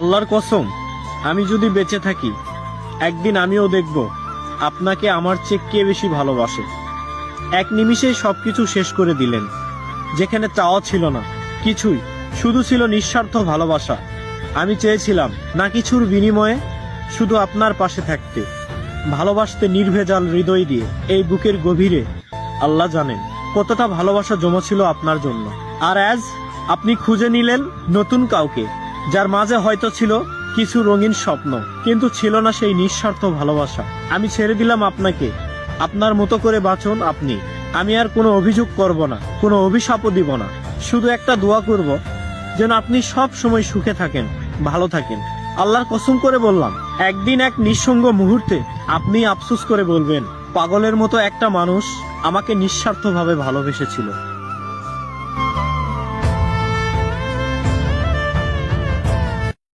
আল্লাহর কসম, আমি যদি বেঁচে থাকি একদিন আমিও দেখব আপনাকে আমার চেয়ে কে বেশি ভালোবাসে। এক নিমিষেই সবকিছু শেষ করে দিলেন, যেখানে চাওয়া ছিল না কিছুই, শুধু ছিল নিঃস্বার্থ ভালোবাসা। আমি চেয়েছিলাম না কিছুর বিনিময়ে, শুধু আপনার পাশে থাকতে, ভালোবাসতে নির্ভেজাল হৃদয় দিয়ে। এই বুকের গভীরে আল্লাহ জানেন কতটা ভালোবাসা জমা ছিল আপনার জন্য। আর আজ আপনি খুঁজে নিলেন নতুন কাউকে, যার মাঝে হয়তো ছিল কিছু রঙিন স্বপ্ন, কিন্তু ছিল না সেই নিঃস্বার্থ ভালোবাসা। আমি ছেড়ে দিলাম আপনাকে, আপনার মতো করে বাঁচুন আপনি। আমি আর কোনো অভিযোগ করব না, কোনো অভিশাপও দিব না। শুধু একটা দোয়া করব, যেন আপনি সব সময় সুখে থাকেন, ভালো থাকেন। আল্লাহর কসম করে বললাম, একদিন এক নিঃসঙ্গ মুহূর্তে আপনি আফসোস করে বলবেন, পাগলের মতো একটা মানুষ আমাকে নিঃস্বার্থভাবে ভালোবেসেছিল।